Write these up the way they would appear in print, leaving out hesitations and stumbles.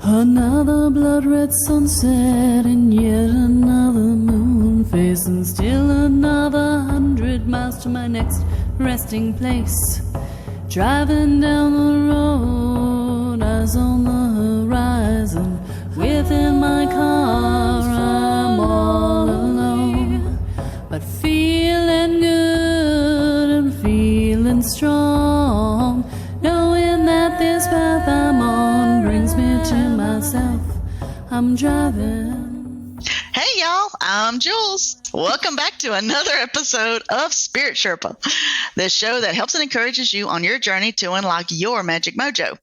Another blood-red sunset and yet another moon face, and still another 100 miles to my next resting place. Driving down the road, eyes on the horizon. Within my car, I'm all alone, but feeling good and feeling strong, knowing that this path I'm on brings me to myself. I'm driving. Hey y'all, I'm Julz. Welcome back to another episode of Spirit Sherpa, the show that helps and encourages you on your journey to unlock your magic mojo.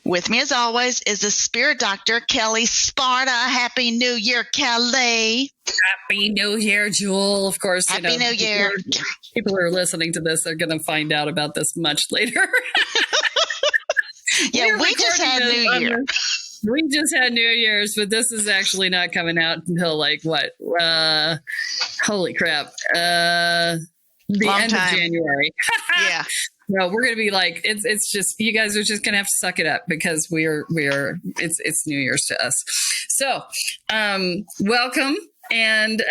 With me as always is the spirit doctor, Kelly Sparta. Happy New Year, Kelly. Happy New Year, Jewel. Of course, Happy New Year. People who are listening to this are going to find out about this much later. Yeah, we just had New Year. We just had New Year's, but this is actually not coming out until like what? Holy crap. The Long end time. of January. Yeah. No, we're going to be like, it's just, you guys are just going to have to suck it up because it's New Year's to us. So, welcome. And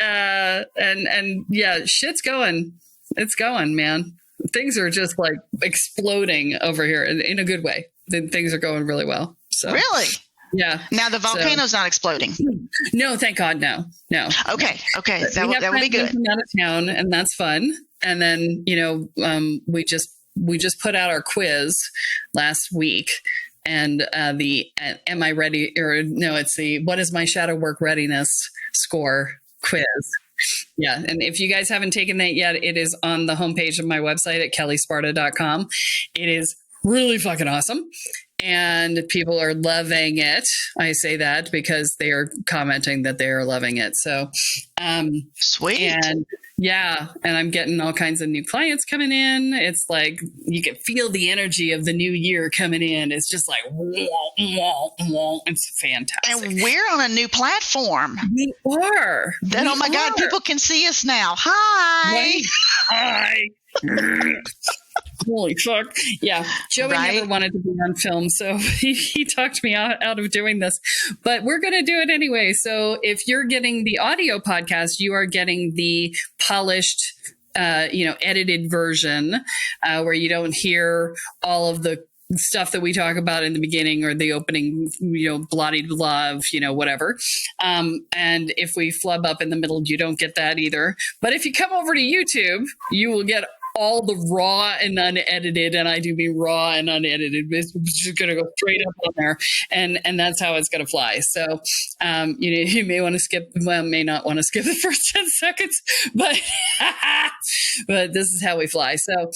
yeah, shit's going. It's going, man. Things are just like exploding over here in a good way. Things are going really well. So Really? Yeah. Now the volcano's not exploding. No, thank God, no. Okay. That would be good. Out of town, and that's fun. And then we just put out our quiz last week, and the am I ready? Or no, it's the what is my shadow work readiness score quiz. Yeah. And if you guys haven't taken that yet, it is on the homepage of my website at kellysparta.com. It is really fucking awesome. And people are loving it. I say that because they are commenting that they are loving it. So, Sweet. And yeah, and I'm getting all kinds of new clients coming in. It's like you can feel the energy of the new year coming in. It's just like, wah, wah, wah. It's fantastic. And we're on a new platform. We are. Oh my God, people can see us now. Hi. Right? Hi. Holy fuck. Yeah. Joey never wanted to be on film, so he talked me out of doing this. But we're going to do it anyway. So if you're getting the audio podcast, you are getting the polished, edited version where you don't hear all of the stuff that we talk about in the beginning or the opening, bloody blah, whatever. And if we flub up in the middle, you don't get that either. But if you come over to YouTube, you will get all the raw and unedited, and I do mean raw and unedited. It's just going to go straight up on there, and that's how it's going to fly. So, you may want to may not want to skip the first 10 seconds, but but this is how we fly. So,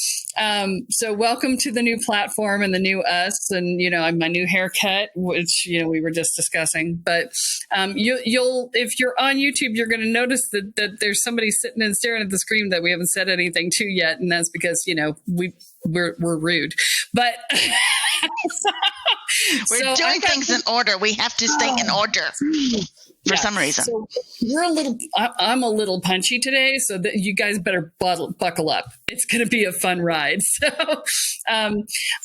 so welcome to the new platform and the new us, and my new haircut, which we were just discussing. But you'll if you're on YouTube, you're going to notice that there's somebody sitting and staring at the screen that we haven't said anything to yet. And that's because, we're rude, but we're doing things in order. We have to stay in order for some reason. So I'm a little punchy today, so that you guys better buckle up. It's going to be a fun ride. So,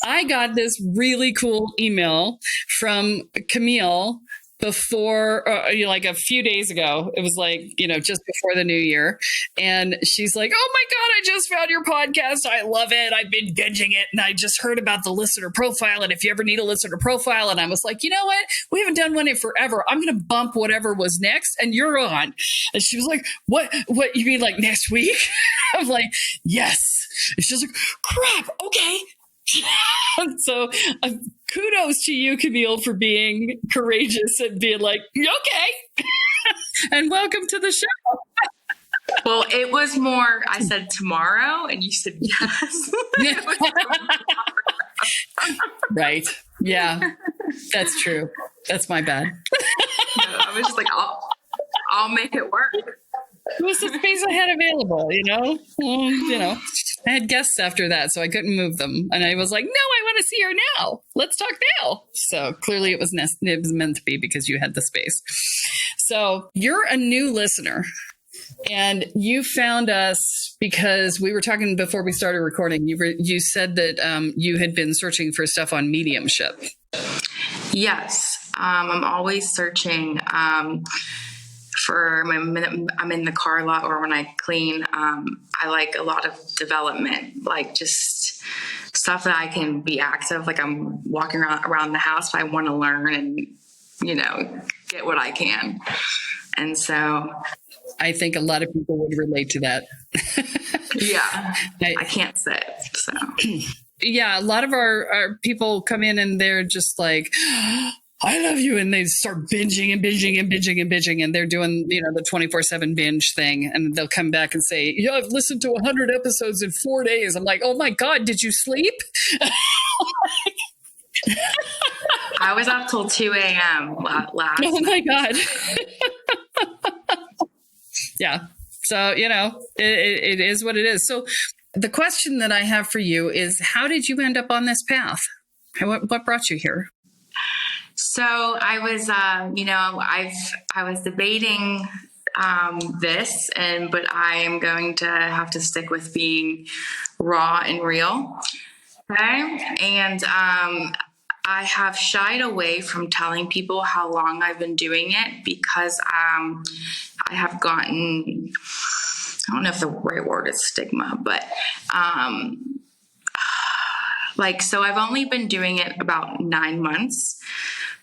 I got this really cool email from Camille before, like a few days ago. It was like, just before the new year. And she's like, oh my God, I just found your podcast. I love it. I've been binging it. And I just heard about the listener profile. And if you ever need a listener profile, and I was like, you know what? We haven't done one in forever. I'm going to bump whatever was next and you're on. And she was like, what you mean like next week? I'm like, yes. And she's like, crap. Okay. So kudos to you, Camille, for being courageous and being like, okay. And welcome to the show. Well, it was more, I said tomorrow, and you said yes. Right. Yeah, that's true. That's my bad. No, I was just like, I'll make it work. It was the space I had available, I had guests after that, so I couldn't move them. And I was like, no, I want to see her now. Let's talk now. So clearly it was meant to be because you had the space. So you're a new listener. And you found us because we were talking before we started recording. You said that you had been searching for stuff on mediumship. Yes. I'm always searching for I'm in the car a lot, or when I clean. I like a lot of development, like just stuff that I can be active. Like I'm walking around the house, but I want to learn and, get what I can. And so I think a lot of people would relate to that. Yeah. I can't sit. So yeah, a lot of our people come in and they're just like, I love you. And they start binging and binging and binging and binging. And they're doing, the 24/7 binge thing. And they'll come back and say, yeah, I've listened to 100 episodes in 4 days. I'm like, oh my God, did you sleep? I was up till 2 a.m. last. Oh my God. Yeah. So, it is what it is. So the question that I have for you is, how did you end up on this path? What brought you here? So I was, I was debating this, but I am going to have to stick with being raw and real. Okay. And I have shied away from telling people how long I've been doing it because I have gotten, I don't know if the right word is stigma, but so I've only been doing it about 9 months,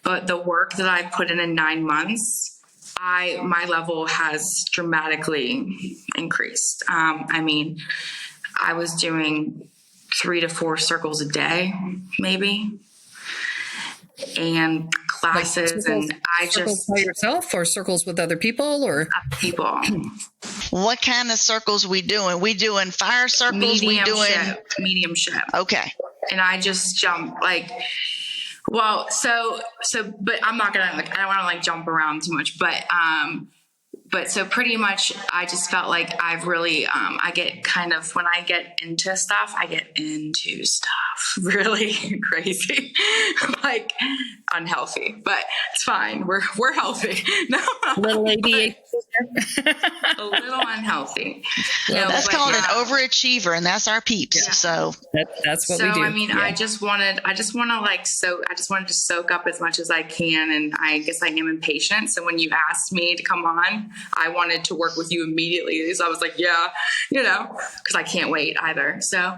but the work that I put in 9 months, my level has dramatically increased. I was doing 3 to 4 circles a day, maybe, and classes, circles, and I circles just by yourself or circles with other people or people. What kind of circles we doing? We doing fire circles? Mediumship. Okay. And I just jump but I'm not gonna I don't want to jump around too much, but so pretty much I just felt like I've really, I get kind of, when I get into stuff, really crazy, unhealthy, but it's fine. We're healthy. No, little ADHD. A little unhealthy. That's called an overachiever, and that's our peeps. Yeah. So that's what we do. Yeah. I just wanted to soak up as much as I can. And I guess I am impatient. So when you asked me to come on, I wanted to work with you immediately. So I was like, yeah, because I can't wait either. So,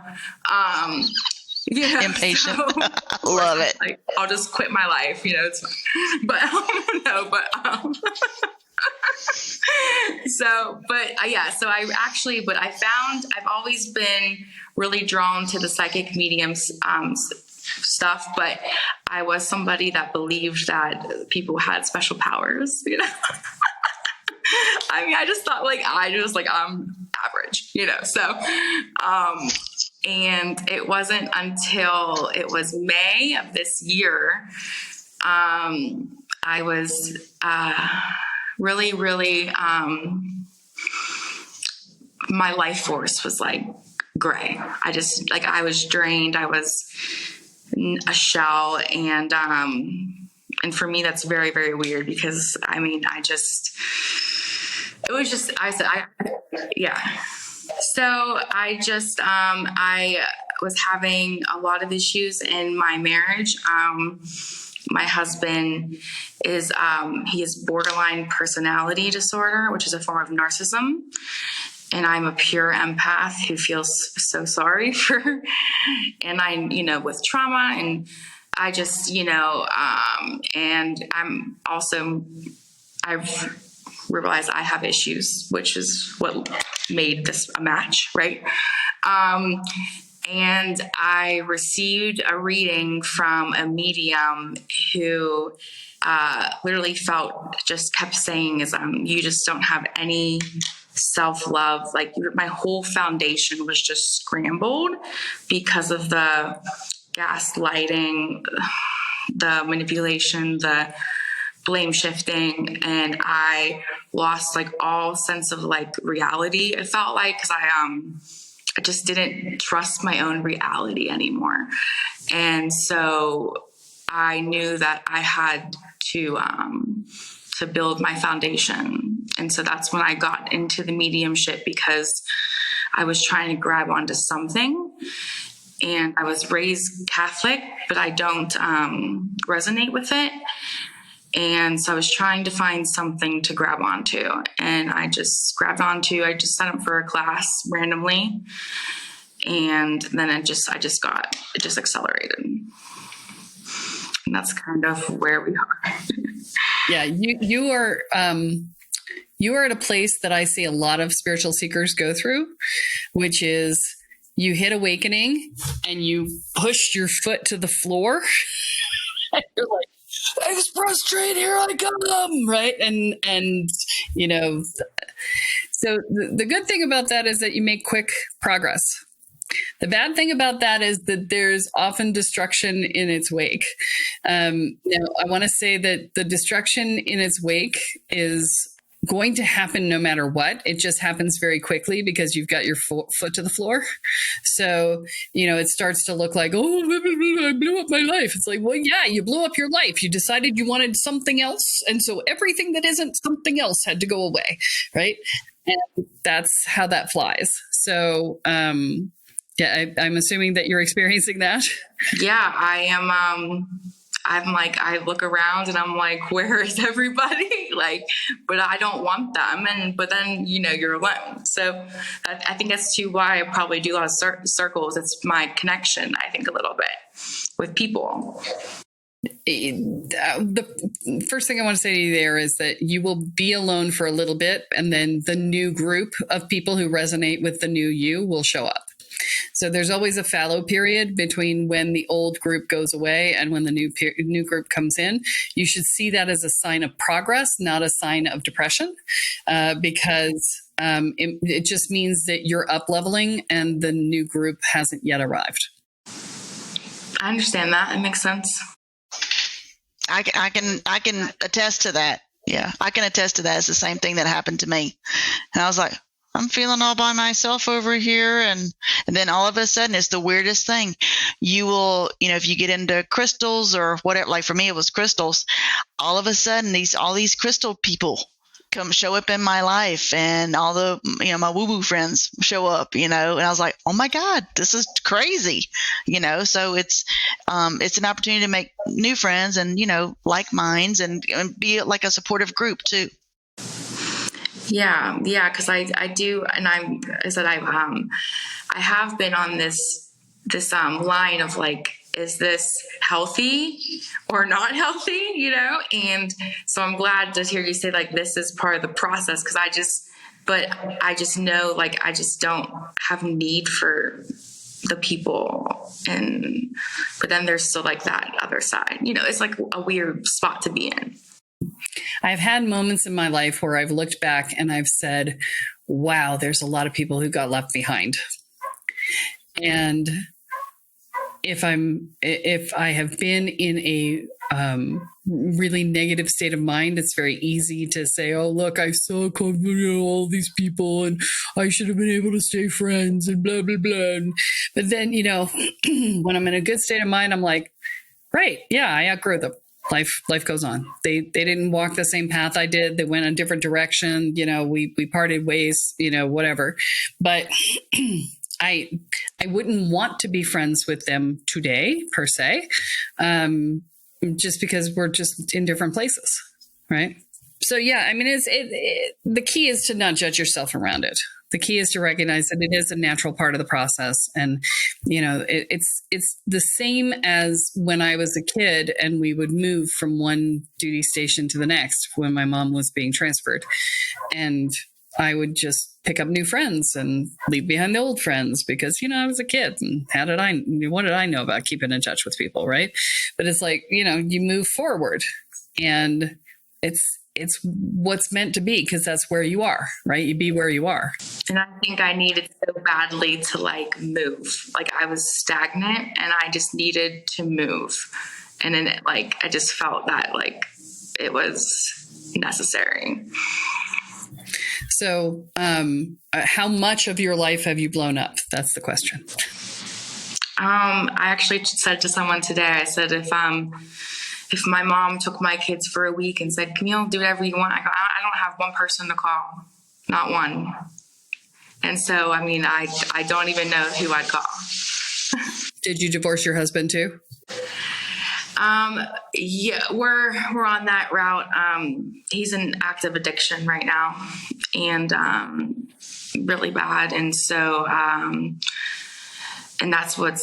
impatient. Love it. I'll just quit my life, it's fine. But I've always been really drawn to the psychic mediums stuff, but I was somebody that believed that people had special powers, I just thought I'm average, so, and it wasn't until it was May of this year, I was, really, really, my life force was gray. I was drained. I was a shell. And for me, that's very, very weird because So I was having a lot of issues in my marriage. My husband is, he has borderline personality disorder, which is a form of narcissism. And I'm a pure empath who feels so sorry for, and I, with trauma, and I just, and I've realized I have issues, which is what made this a match, right? And I received a reading from a medium who literally kept saying you just don't have any self-love. My whole foundation was just scrambled because of the gaslighting, the manipulation, the blame shifting, and I lost all sense of reality. It felt because I just didn't trust my own reality anymore. And so I knew that I had to build my foundation And so that's when I got into the mediumship, because I was trying to grab onto something. And I was raised Catholic, but I don't resonate with it. And so I was trying to find something to grab onto. And I just signed up for a class randomly. And then it just accelerated. And that's kind of where we are. Yeah, you are at a place that I see a lot of spiritual seekers go through, which is you hit awakening and you pushed your foot to the floor. And you're like, express train, here I come, right? And you know, so the good thing about that is that you make quick progress. The bad thing about that is that there's often destruction in its wake. Now, I want to say that the destruction in its wake is going to happen no matter what. It just happens very quickly because you've got your foot to the floor. So, you know, it starts to look like, oh, I blew up my life. It's like, well, yeah, you blew up your life. You decided you wanted something else. And so everything that isn't something else had to go away, right? And that's how that flies. So, yeah, I'm assuming that you're experiencing that. Yeah, I am. I'm like, I look around and I'm like, where is everybody? Like, but I don't want them. But then, you know, you're alone. So I think that's too why I probably do a lot of circles. It's my connection, I think, a little bit with people. The first thing I want to say to you there is that you will be alone for a little bit, and then the new group of people who resonate with the new you will show up. So there's always a fallow period between when the old group goes away and when the new group comes in. You should see that as a sign of progress, not a sign of depression, because it just means that you're up leveling and the new group hasn't yet arrived. I understand that. It makes sense. I can attest to that. Yeah, I can attest to that. It's the same thing that happened to me. And I was like, I'm feeling all by myself over here. And then all of a sudden, it's the weirdest thing. You will, you know, if you get into crystals or whatever, like for me, it was crystals. All of a sudden, all these crystal people come show up in my life, and all the, you know, my woo-woo friends show up, you know, and I was like, oh my God, this is crazy, you know. So it's an opportunity to make new friends and, you know, like minds, and be like a supportive group too. Yeah, because I do, and I have been on this line of like, is this healthy or not healthy, you know? And so I'm glad to hear you say like this is part of the process, because I just know, like, I just don't have need for the people, but then there's still like that other side, you know. It's like a weird spot to be in. I've had moments in my life where I've looked back and I've said, wow, there's a lot of people who got left behind. And if I have been in a really negative state of mind, it's very easy to say, oh, look, I suck, all these people, and I should have been able to stay friends and blah, blah, blah. But then, you know, when I'm in a good state of mind, I'm like, right, yeah, I outgrew them. Life goes on. They didn't walk the same path I did. They went a different direction. You know, we parted ways, you know, whatever. But I wouldn't want to be friends with them today per se, just because we're just in different places, right? So yeah, I mean, the key is to not judge yourself around it. The key is to recognize that it is a natural part of the process. And, you know, it's the same as when I was a kid and we would move from one duty station to the next when my mom was being transferred. And I would just pick up new friends and leave behind the old friends because, you know, I was a kid, and what did I know about keeping in touch with people, right? But it's like, you know, you move forward, and it's what's meant to be, because that's where you are, right? You be where you are. And I think I needed so badly to like move. Like I was stagnant and I just needed to move. And then I just felt that like it was necessary. So how much of your life have you blown up? That's the question. if my mom took my kids for a week and said, Camille, do whatever you want, I don't have one person to call, not one. And so, I mean, I don't even know who I'd call. Did you divorce your husband too? Yeah, we're on that route. He's in active addiction right now, and really bad. And so, and that's why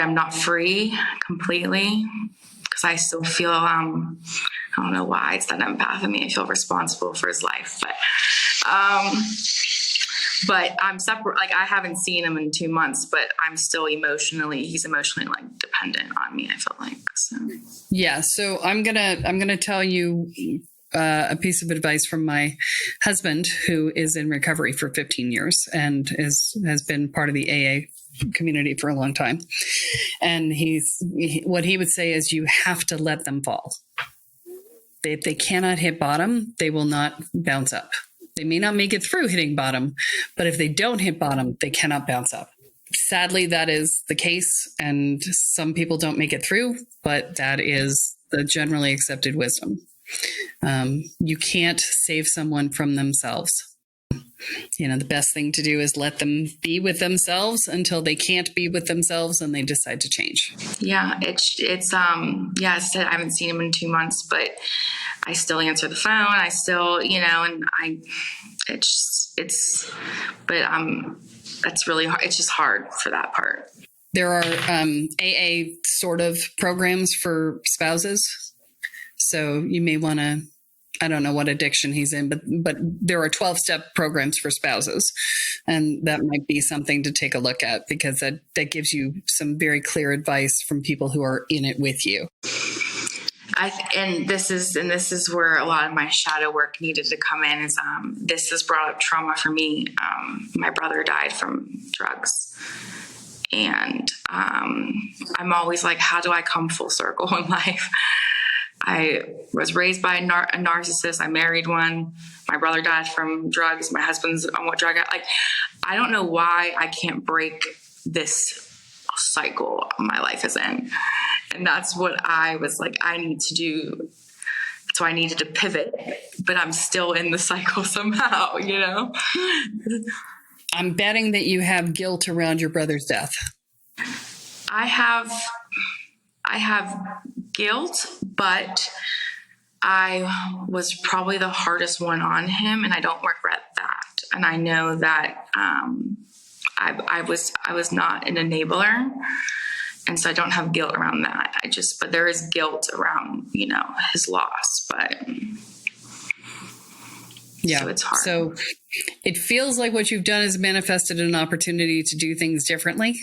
I'm not free completely, because I still feel, I don't know why, it's that empath in me. I feel responsible for his life, but I'm separate. Like, I haven't seen him in 2 months, but he's emotionally like dependent on me, I feel like. So. Yeah. So I'm going to tell you a piece of advice from my husband, who is in recovery for 15 years and has been part of the AA community for a long time. And what he would say is, you have to let them fall. If they cannot hit bottom, they will not bounce up. They may not make it through hitting bottom, but if they don't hit bottom, they cannot bounce up. Sadly, that is the case, and some people don't make it through, but that is the generally accepted wisdom. You can't save someone from themselves. The best thing to do is let them be with themselves until they can't be with themselves and they decide to change. Yeah, it's I said I haven't seen him in 2 months, but I still answer the phone. I still, and that's really hard. It's just hard for that part. There are AA sort of programs for spouses. So you may want to, I don't know what addiction he's in, but there are 12-step programs for spouses. And that might be something to take a look at, because that gives you some very clear advice from people who are in it with you. And this is where a lot of my shadow work needed to come in. Is this has brought up trauma for me. My brother died from drugs, and I'm always like, how do I come full circle in life? I was raised by a narcissist. I married one. My brother died from drugs. My husband's on what drug? I don't know why I can't break this cycle my life is in. And that's what I was like, I need to do. So I needed to pivot, but I'm still in the cycle somehow, I'm betting that you have guilt around your brother's death. I have guilt, but I was probably the hardest one on him, and I don't regret that. And I know that I was not an enabler, and so I don't have guilt around that. But there is guilt around, his loss, but yeah, so it's hard. So it feels like what you've done is manifested an opportunity to do things differently.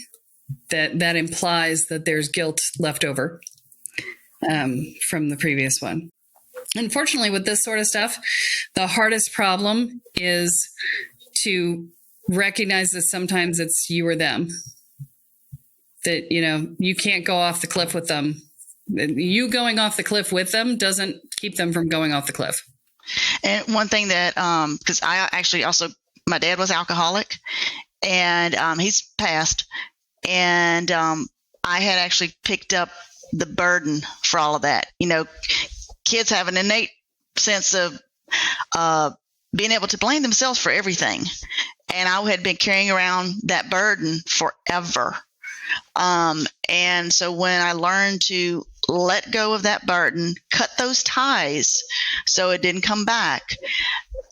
That implies that there's guilt left over from the previous one. Unfortunately, with this sort of stuff, the hardest problem is to recognize that sometimes it's you or them. That, you can't go off the cliff with them. You going off the cliff with them doesn't keep them from going off the cliff. And one thing that, because I actually also, my dad was alcoholic, and he's passed. And I had actually picked up the burden for all of that. Kids have an innate sense of being able to blame themselves for everything. And I had been carrying around that burden forever. And so when I learned to let go of that burden, cut those ties so it didn't come back,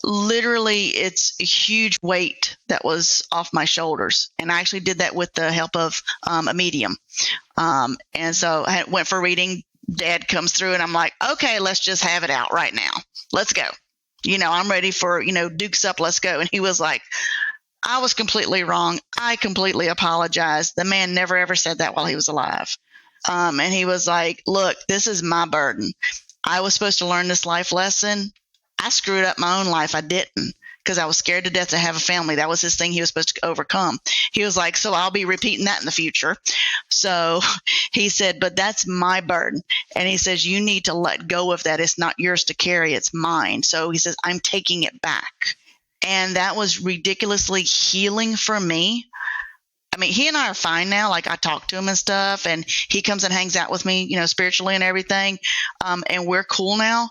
literally it's a huge weight that was off my shoulders. And I actually did that with the help of a medium. And so I went for a reading. Dad comes through and I'm like, okay, let's just have it out right now. Let's go. I'm ready for, Dukes up. Let's go. And he was like, I was completely wrong. I completely apologize. The man never, ever said that while he was alive. And he was like, look, this is my burden. I was supposed to learn this life lesson. I screwed up my own life. I didn't, because I was scared to death to have a family. That was his thing he was supposed to overcome. He was like, so I'll be repeating that in the future. So he said, but that's my burden. And he says, you need to let go of that. It's not yours to carry. It's mine. So he says, I'm taking it back. And that was ridiculously healing for me. I mean, he and I are fine now. Like, I talk to him and stuff, and he comes and hangs out with me, you know, spiritually and everything. And we're cool now.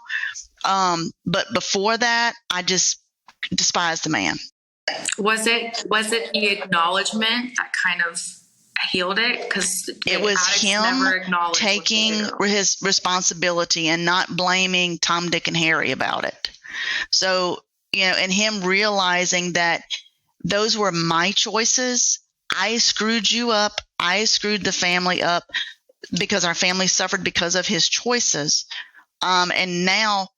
But before that, I just despised the man. Was it the acknowledgement that kind of healed it? Because it was him taking his responsibility and not blaming Tom, Dick, and Harry about it. So, you know, and him realizing that those were my choices. I screwed you up. I screwed the family up because our family suffered because of his choices. And now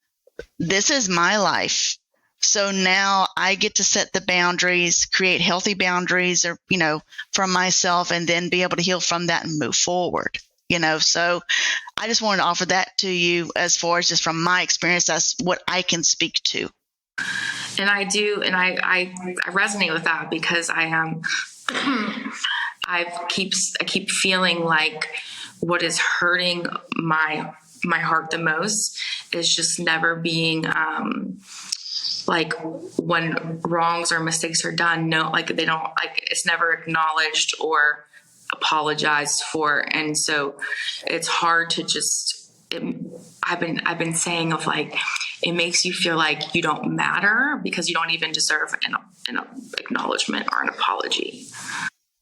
this is my life. So now I get to set the boundaries, create healthy boundaries, or, you know, from myself, and then be able to heal from that and move forward, you know. So I just wanted to offer that to you as far as just from my experience. That's what I can speak to. And I do. And I resonate with that, because I am, I keep feeling like what is hurting my heart the most is just never being, like, when wrongs or mistakes are done, no, like, they don't, like, it's never acknowledged or apologized for. And so it's hard to just, I've been saying of, like, it makes you feel like you don't matter because you don't even deserve an acknowledgement or an apology.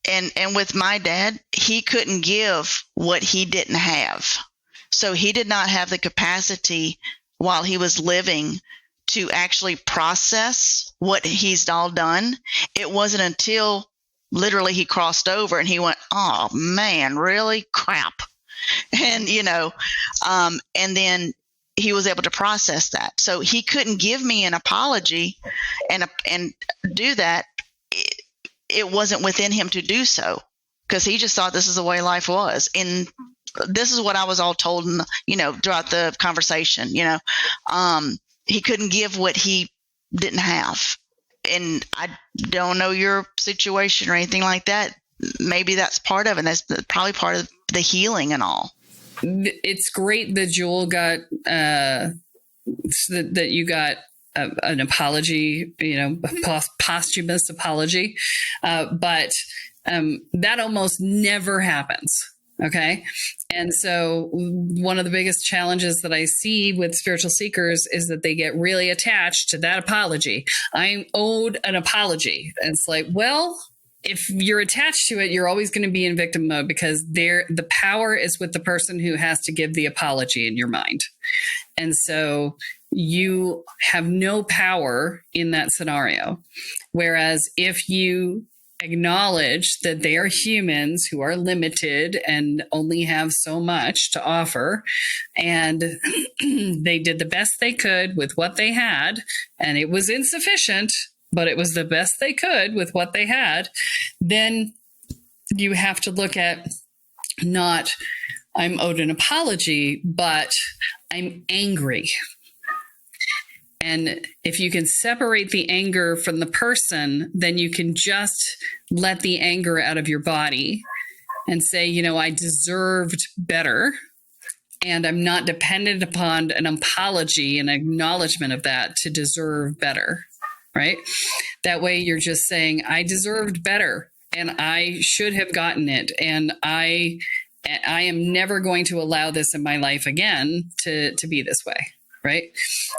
And with my dad, he couldn't give what he didn't have. So he did not have the capacity while he was living to actually process what he's all done. It wasn't until literally he crossed over and he went, oh man, really? Crap. And, you know, and then he was able to process that. So he couldn't give me an apology and do that. It wasn't within him to do so, because he just thought this is the way life was. And this is what I was all told, you know, throughout the conversation, you know. He couldn't give what he didn't have. And I don't know your situation or anything like that. Maybe that's part of it. That's probably part of the healing and all. It's great that Jewel got, that you got an apology, you know, posthumous apology. But that almost never happens. Okay. And so one of the biggest challenges that I see with spiritual seekers is that they get really attached to that apology. I'm owed an apology. And it's like, well, if you're attached to it, you're always going to be in victim mode, because the power is with the person who has to give the apology in your mind. And so you have no power in that scenario. Whereas if you acknowledge that they are humans who are limited and only have so much to offer, and they did the best they could with what they had, and it was insufficient, but it was the best they could with what they had, then you have to look at not, I'm owed an apology, but I'm angry. And if you can separate the anger from the person, then you can just let the anger out of your body and say, you know, I deserved better. And I'm not dependent upon an apology and acknowledgement of that to deserve better, right? That way you're just saying, I deserved better and I should have gotten it. And I am never going to allow this in my life again to be this way. Right?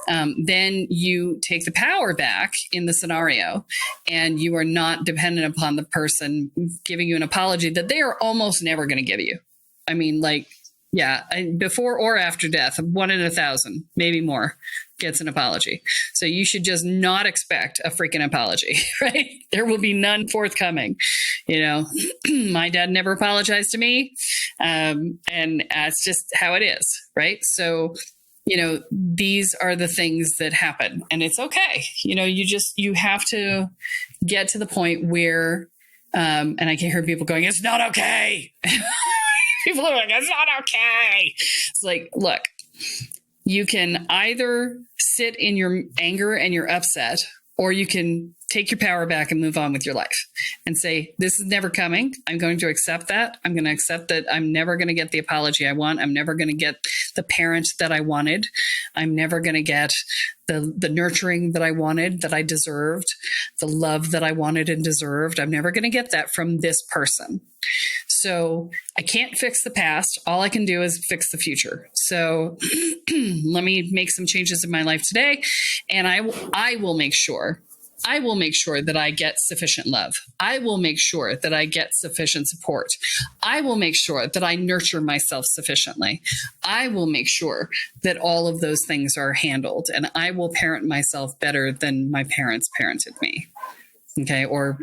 Then you take the power back in the scenario, and you are not dependent upon the person giving you an apology that they are almost never going to give you. I mean, like, yeah, before or after death, 1 in 1,000, maybe more, gets an apology. So you should just not expect a freaking apology, right? There will be none forthcoming. You know, my dad never apologized to me. And that's just how it is, right? So, you know, these are the things that happen, and it's okay. You know, you have to get to the point where, and I can hear people going, it's not okay. People are like, it's not okay. It's like, look, you can either sit in your anger and your upset, or you can take your power back and move on with your life and say, this is never coming. I'm going to accept that. I'm going to accept that I'm never going to get the apology I want. I'm never going to get the parent that I wanted. I'm never going to get the nurturing that I wanted, that I deserved, the love that I wanted and deserved. I'm never going to get that from this person. So I can't fix the past. All I can do is fix the future. So let me make some changes in my life today. And I will make sure that I get sufficient love. I will make sure that I get sufficient support. I will make sure that I nurture myself sufficiently. I will make sure that all of those things are handled, and I will parent myself better than my parents parented me. Okay. Or,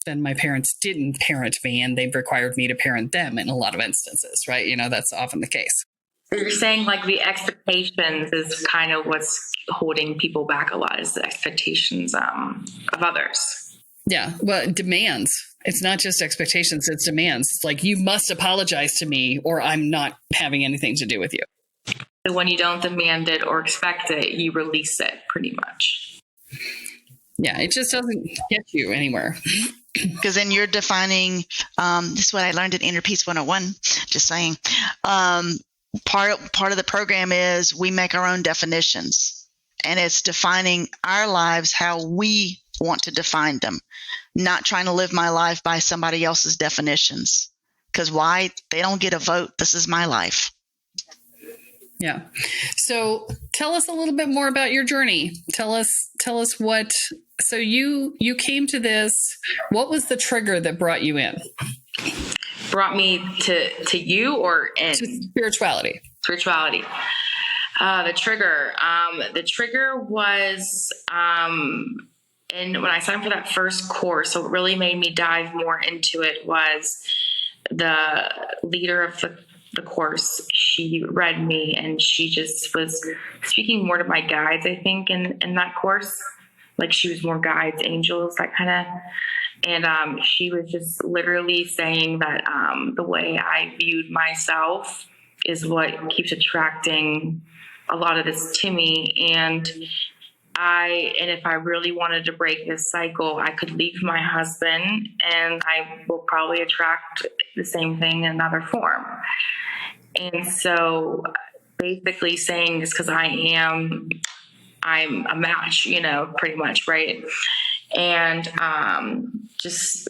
then my parents didn't parent me and they've required me to parent them in a lot of instances, right? That's often the case. You're saying like the expectations is kind of what's holding people back a lot, is the expectations of others. Yeah. Well, demands. It's not just expectations, it's demands. It's like, you must apologize to me or I'm not having anything to do with you. So when you don't demand it or expect it, you release it pretty much. Yeah. It just doesn't get you anywhere. Because then you're defining, this is what I learned in Inner Peace 101, just saying. Part of the program is we make our own definitions, and it's defining our lives how we want to define them, not trying to live my life by somebody else's definitions. Because why? They don't get a vote. This is my life. Yeah. So tell us a little bit more about your journey. Tell us what, so you came to this, what was the trigger that brought you in? Brought me to you or in? To spirituality. Spirituality. The trigger was, and when I signed for that first course, so what really made me dive more into it was the leader of the course. She read me and she just was speaking more to my guides, I think, in that course. Like she was more guides, angels, that kind of. And she was just literally saying that the way I viewed myself is what keeps attracting a lot of this to me. And if I really wanted to break this cycle, I could leave my husband and I will probably attract the same thing in another form. And so basically saying is because I'm a match, pretty much, right? And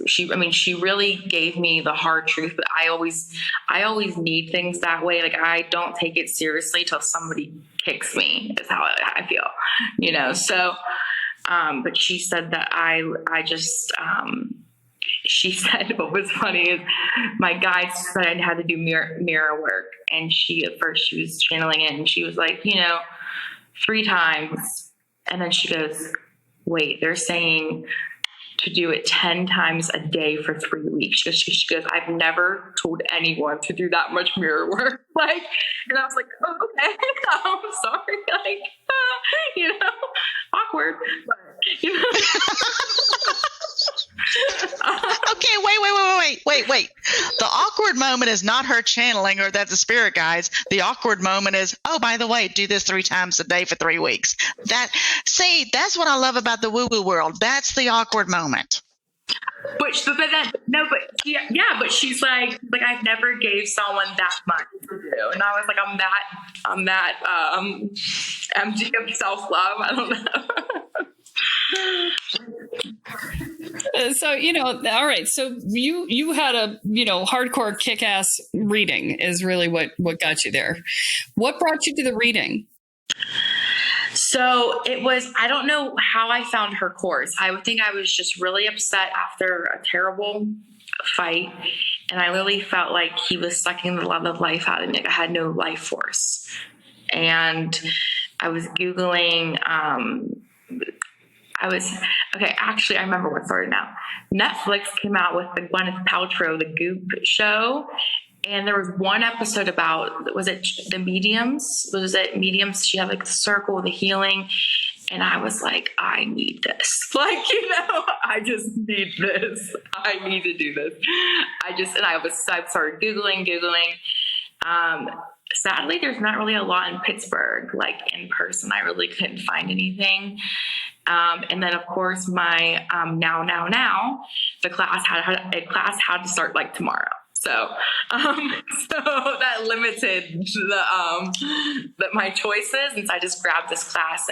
she really gave me the hard truth, but I always need things that way. Like I don't take it seriously till somebody kicks me is how I feel, so, but she said that she said what was funny is my guide said I had to do mirror work. And at first she was channeling it and she was like, 3 times. And then she goes, wait, they're saying to do it 10 times a day for 3 weeks. She goes, I've never told anyone to do that much mirror work. And I was like, oh, okay. I'm sorry. Awkward. But, Okay, wait. The awkward moment is not her channeling or that's the spirit guides. The awkward moment is, oh, by the way, do this 3 times a day for 3 weeks. That's what I love about the woo-woo world. That's the awkward moment. But she's like I've never gave someone that much to do, and I was like, I'm that empty of self-love. I don't know. So, all right. So you had a, hardcore kick-ass reading is really what got you there. What brought you to the reading? So it was, I don't know how I found her course. I would think I was just really upset after a terrible fight. And I really felt like he was sucking the love of life out of me. I had no life force. And I was Googling, actually, I remember what started now. Netflix came out with the Gwyneth Paltrow, the Goop show. And there was one episode about, was it the mediums? Was it mediums? She had like the circle, the healing. And I was like, I need this. I just need this. I need to do this. I started Googling. Sadly, there's not really a lot in Pittsburgh, like in person. I really couldn't find anything. And then, of course, my the class had to start like tomorrow. So that limited my choices. And so I just grabbed this class.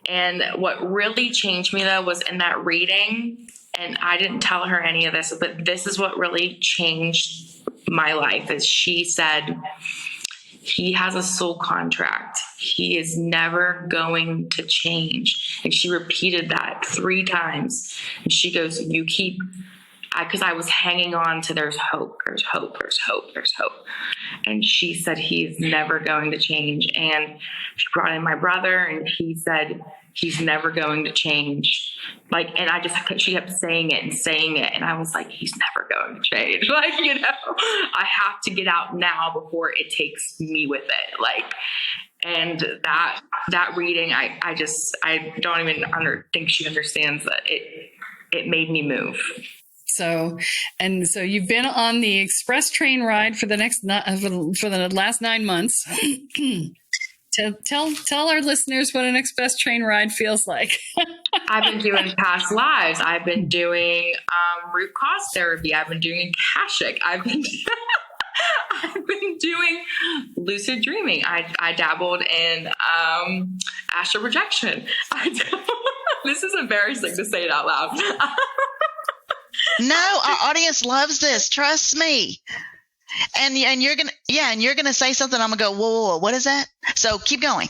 And what really changed me, though, was in that reading. And I didn't tell her any of this, but this is what really changed my life. Is she said, he has a soul contract. He is never going to change. And she repeated that 3 times. And she goes, because I was hanging on to there's hope. And she said, he's never going to change. And she brought in my brother, and he said, he's never going to change. She kept saying it. And I was like, he's never going to change. I have to get out now before it takes me with it. And that reading, I don't even think she understands that it made me move. So you've been on the express train ride for the last 9 months. Tell our listeners what an express train ride feels like. I've been doing past lives. I've been doing root cause therapy. I've been doing Akashic. I've been doing lucid dreaming. I dabbled in astral projection. This is embarrassing to say it out loud. No, our audience loves this. Trust me. And you're gonna say something. I'm gonna go, whoa, what is that? So keep going.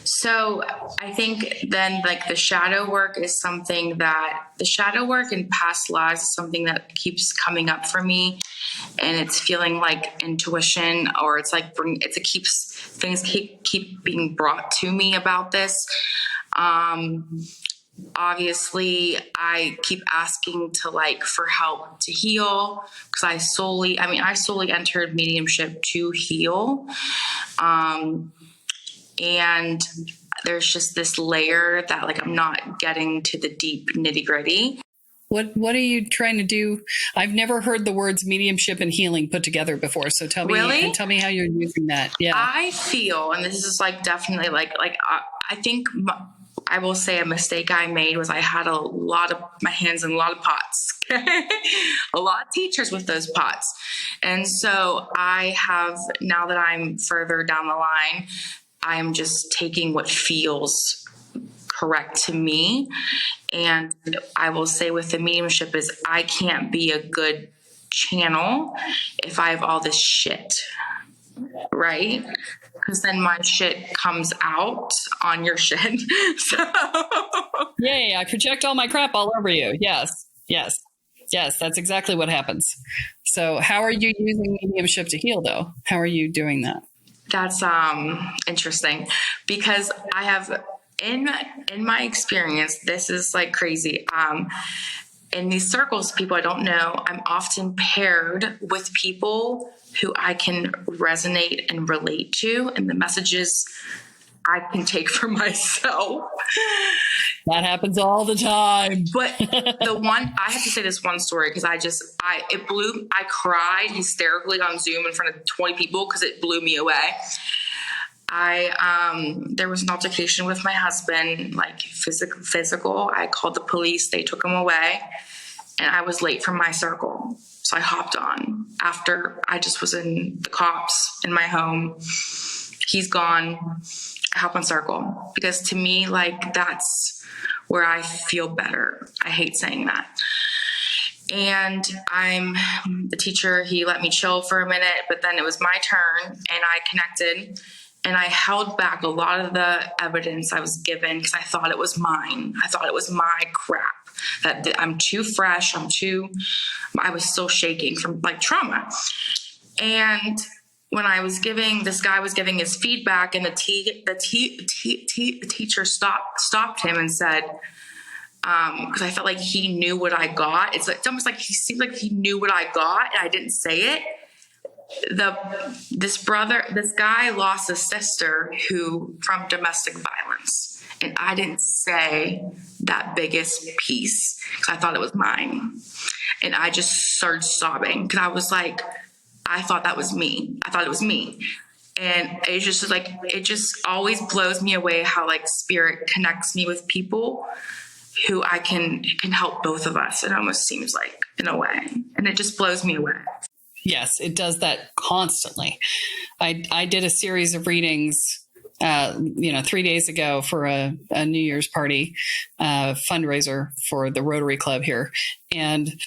So I think then the shadow work is something that the shadow work in past lives is something that keeps coming up for me, and it's feeling like intuition, or it's like things keep being brought to me about this. Obviously, I keep asking for help to heal, because I solely entered mediumship to heal. And there's just this layer that I'm not getting to the deep nitty-gritty. What are you trying to do? I've never heard the words mediumship and healing put together before. So tell me how you're using that. Yeah. I feel, and this is definitely I think I will say a mistake I made was I had my hands in a lot of pots, a lot of teachers with those pots. And so I have, now that I'm further down the line, I'm just taking what feels correct to me. And I will say with the mediumship is I can't be a good channel if I have all this shit, right? Because then my shit comes out on your shit. So yay, I project all my crap all over you. Yes, that's exactly what happens. So how are you using mediumship to heal, though? How are you doing that? That's interesting, because I have in my experience, this is crazy. In these circles, people I don't know, I'm often paired with people who I can resonate and relate to, and the messages I can take for myself. That happens all the time. But I have to say this one story, because I cried hysterically on Zoom in front of 20 people because it blew me away. There was an altercation with my husband, physical. I called the police. They took him away, and I was late for my circle. So I hopped on after I just was in the cops in my home. He's gone. I hop on circle, because to me, that's where I feel better. I hate saying that. And I'm the teacher. He let me chill for a minute, but then it was my turn, and I connected. And I held back a lot of the evidence I was given, because I thought it was mine. I thought it was my crap, that I'm too fresh. I was still shaking from trauma. And when this guy was giving his feedback, and the teacher stopped him and said, because I felt like he knew what I got. It's almost like he seemed like he knew what I got, and I didn't say it. This guy lost a sister from domestic violence, and I didn't say that biggest piece because I thought it was mine, and I just started sobbing because I was I thought that was me. I thought it was me, And it's just like, it just always blows me away how like spirit connects me with people who I can help both of us. It almost seems like, in a way, and it just blows me away. Yes, it does that constantly. I did a series of readings, 3 days ago for a New Year's party fundraiser for the Rotary Club here. And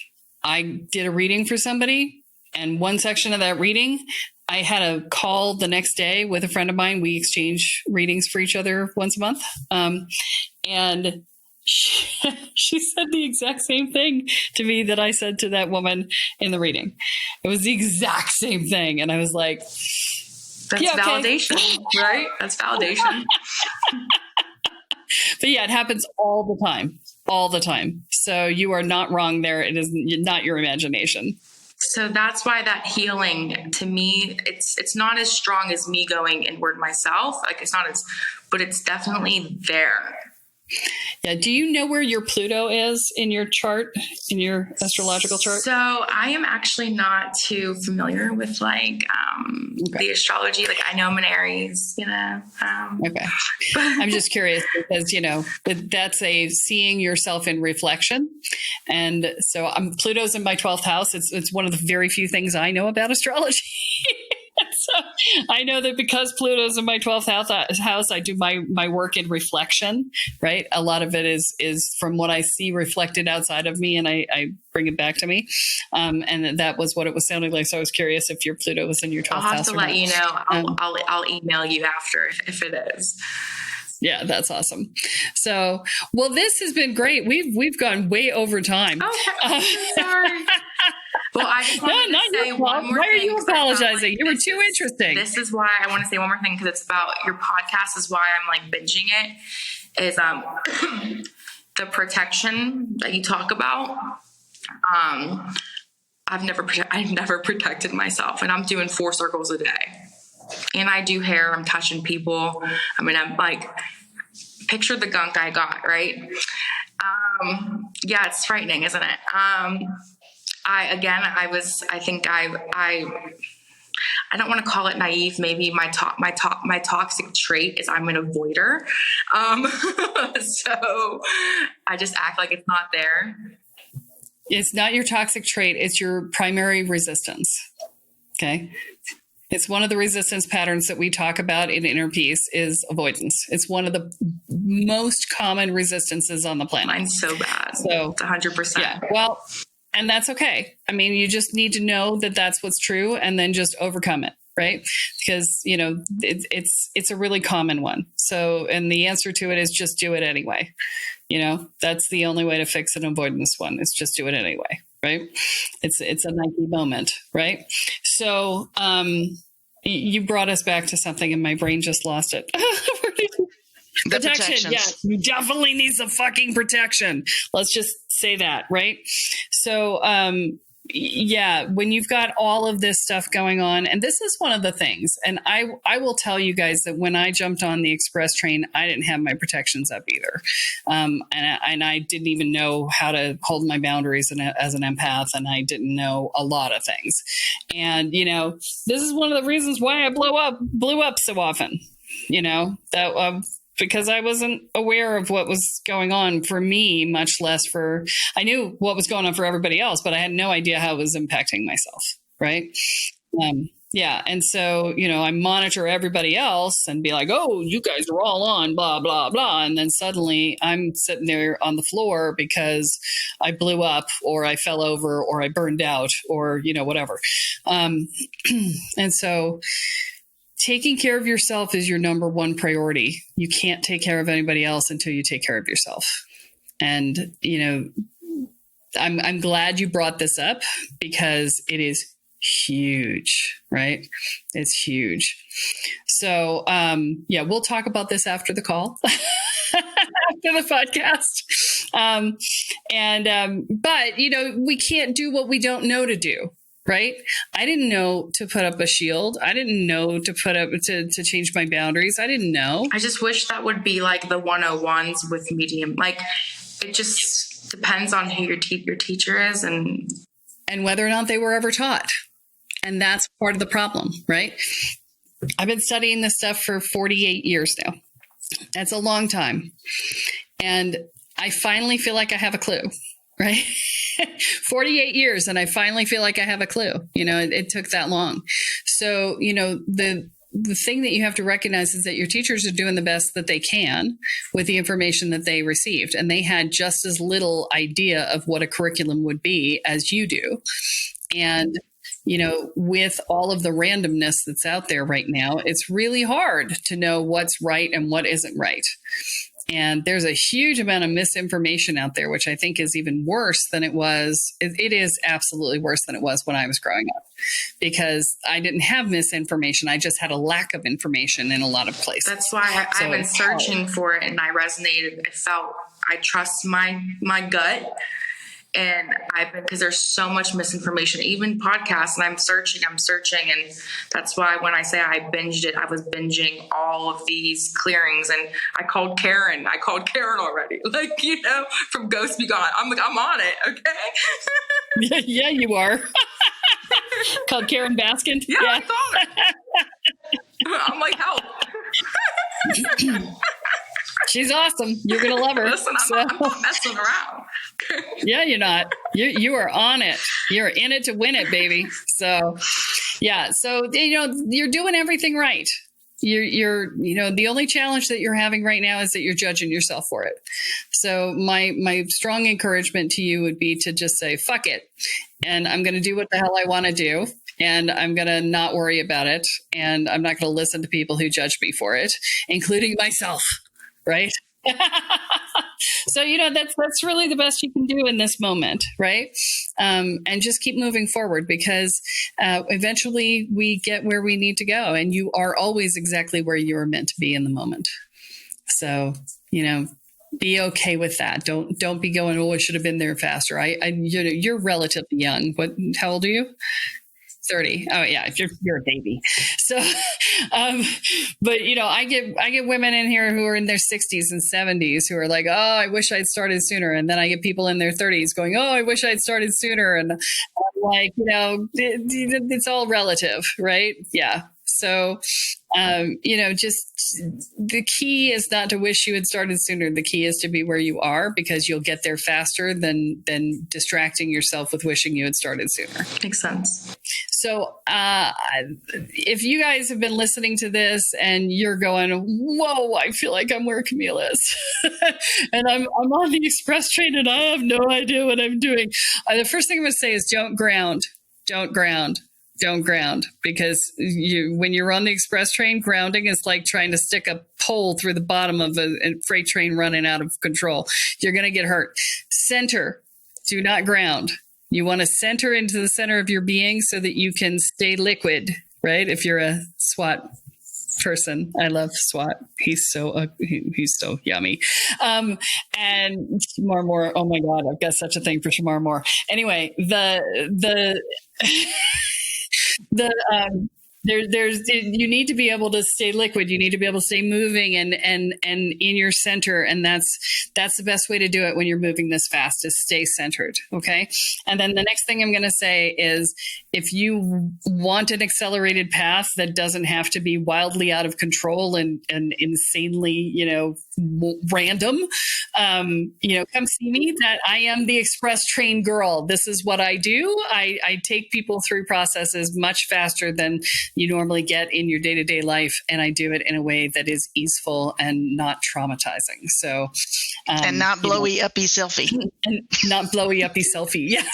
I did a reading for somebody, and one section of that reading, I had a call the next day with a friend of mine. We exchange readings for each other once a month. And she said the exact same thing to me that I said to that woman in the reading. It was the exact same thing. And I was like, that's validation, right? That's validation. But yeah, it happens all the time. So you are not wrong there. It is not your imagination. So that's why that healing, to me, it's not as strong as me going inward myself. Like it's not as, but it's definitely there. Yeah. Do you know where your Pluto is in your chart, in your astrological chart? So I am actually not too familiar with like the astrology. Like I know I'm an Aries, Okay. I'm just curious because, that's a seeing yourself in reflection. And so Pluto's in my 12th house. It's one of the very few things I know about astrology. So I know that because Pluto's in my 12th house, I do my work in reflection, right? A lot of it is from what I see reflected outside of me, and I bring it back to me. And that was what it was sounding like. So I was curious if your Pluto was in your 12th house. I'll have to let you know. I'll email you after if it is. Yeah, that's awesome. So, well, this has been great. We've gone way over time. Oh, sorry. Well, I just wanted to say one more thing. Why are you apologizing? You were too interesting. This is why I want to say one more thing, because it's about your podcast is why I'm like binging it, is the protection that you talk about. I've never protected myself, and I'm doing 4 circles a day. And I do hair, I'm touching people. I mean, I'm like, picture the gunk I got, right? Yeah, it's frightening, isn't it? I don't want to call it naive. Maybe my toxic trait is I'm an avoider. So I just act like it's not there. It's not your toxic trait. It's your primary resistance. Okay. It's one of the resistance patterns that we talk about in Inner Peace is avoidance. It's one of the most common resistances on the planet. Mine's so bad. So it's 100%. Yeah. Well, and that's okay. I mean, you just need to know that that's what's true and then just overcome it. Right. Because, it's a really common one. So, and the answer to it is just do it anyway. That's the only way to fix an avoidance one. Is just do it anyway. Right. It's a Nike moment. Right. So, you brought us back to something and my brain just lost it. Protection. Yeah. You definitely need some fucking protection. Let's just say that. Right. So, when you've got all of this stuff going on, and this is one of the things, and I will tell you guys that when I jumped on the express train, I didn't have my protections up either. And I didn't even know how to hold my boundaries as an empath, and I didn't know a lot of things. And, this is one of the reasons why I blew up so often, because I wasn't aware of what was going on for me, much less I knew what was going on for everybody else, but I had no idea how it was impacting myself. Right. And so, I monitor everybody else and be like, oh, you guys are all on blah, blah, blah. And then suddenly I'm sitting there on the floor because I blew up or I fell over or I burned out or, whatever. And so taking care of yourself is your number one priority. You can't take care of anybody else until you take care of yourself. And, I'm glad you brought this up because it is huge, right? It's huge. So, we'll talk about this after the call, after the podcast. But, we can't do what we don't know to do. Right. I didn't know to put up a shield. I didn't know to change my boundaries. I didn't know. I just wish that would be like the 101s with medium. Like it just depends on who your teacher is and whether or not they were ever taught. And that's part of the problem. Right. I've been studying this stuff for 48 years now. That's a long time. And I finally feel like I have a clue, right? 48 years. And I finally feel like I have a clue. It took that long. So, the thing that you have to recognize is that your teachers are doing the best that they can with the information that they received. And they had just as little idea of what a curriculum would be as you do. And, with all of the randomness that's out there right now, it's really hard to know what's right and what isn't right. And there's a huge amount of misinformation out there, which I think is even worse than it was. It is absolutely worse than it was when I was growing up, because I didn't have misinformation. I just had a lack of information in a lot of places. That's why I've been searching for it, and I resonated. I trust my gut. And because there's so much misinformation, even podcasts, and I'm searching, and that's why when I say I binged it, I was binging all of these clearings, and I called Karen already, from Ghost Be Gone. I'm on it, okay? Yeah, you are. Called Karen Baskin? Yeah. I thought it. I'm like, help. She's awesome. You're going to love her. Listen, I'm not messing around. Yeah, you're not. You are on it. You're in it to win it, baby. So, yeah. So, you're doing everything right. You're the only challenge that you're having right now is that you're judging yourself for it. So my strong encouragement to you would be to just say, fuck it. And I'm going to do what the hell I want to do. And I'm going to not worry about it. And I'm not going to listen to people who judge me for it, including myself. Right. So, that's really the best you can do in this moment. Right. And just keep moving forward, because eventually we get where we need to go. And you are always exactly where you are meant to be in the moment. So, be okay with that. Don't be going, oh, I should have been there faster. You're relatively young. How old are you? 30. Oh yeah, you're a baby. So, but I get women in here who are in their 60s and 70s who are like, oh, I wish I'd started sooner. And then I get people in their 30s going, oh, I wish I'd started sooner. And I'm like, it's all relative, right? Yeah. So, just the key is not to wish you had started sooner. The key is to be where you are, because you'll get there faster than distracting yourself with wishing you had started sooner. Makes sense. So, if you guys have been listening to this and you're going, whoa, I feel like I'm where Camille is and I'm on the express train and I have no idea what I'm doing. The first thing I'm going to say is don't ground, because when you're on the express train, grounding is like trying to stick a pole through the bottom of a freight train running out of control. You're going to get hurt. Center, do not ground. You want to center into the center of your being so that you can stay liquid, right? If you're a SWAT person, I love SWAT. He's so yummy. And Shamar Moore. Oh my God, I've got such a thing for Shamar Moore. Anyway, you need to be able to stay liquid. You need to be able to stay moving and in your center. And that's the best way to do it when you're moving this fast, is stay centered. Okay. And then the next thing I'm going to say is, if you want an accelerated path that doesn't have to be wildly out of control and insanely, random, come see me. That I am the express train girl. This is what I do. I take people through processes much faster than you normally get in your day-to-day life. And I do it in a way that is easeful and not traumatizing. So, and not blowy uppy selfie. And not blowy uppy selfie. Yes.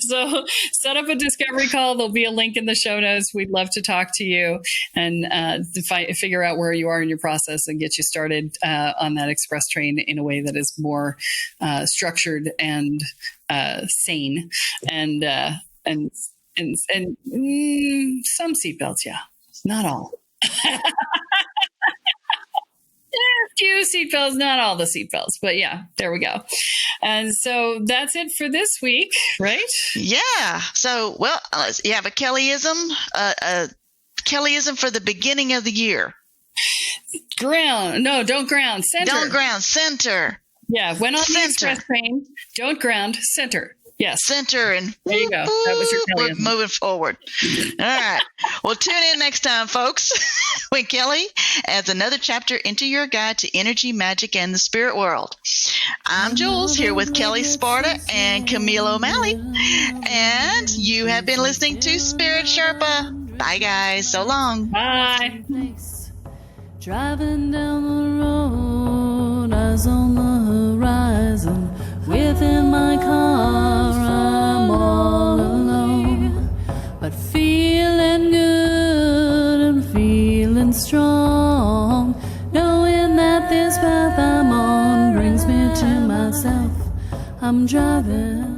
So set up a discovery call. There'll be a link in the show notes. We'd love to talk to you and figure out where you are in your process and get you started on that express train in a way that is more structured and sane and some seatbelts. Yeah, not all. A few seatbelts, not all the seatbelts, but yeah, there we go. And so that's it for this week, right? Yeah. So, you have a Kellyism for the beginning of the year. Ground. No, don't ground. Center. Don't ground. Center. Yeah. When on the express train, don't ground. Center. Yes. Center and there you go. That was your we're Kelly. moving forward. All right. Well, tune in next time, folks, when Kelly adds another chapter into your guide to energy, magic, and the spirit world. I'm Julz, here with Kelly Sparta and Camille O'Malley, and you have been listening to Spirit Sherpa. Bye, guys. So long. Bye. Driving down the road, eyes on the horizon. Within my car, I'm all alone, but feeling good and feeling strong, knowing that this path I'm on brings me to myself. I'm driving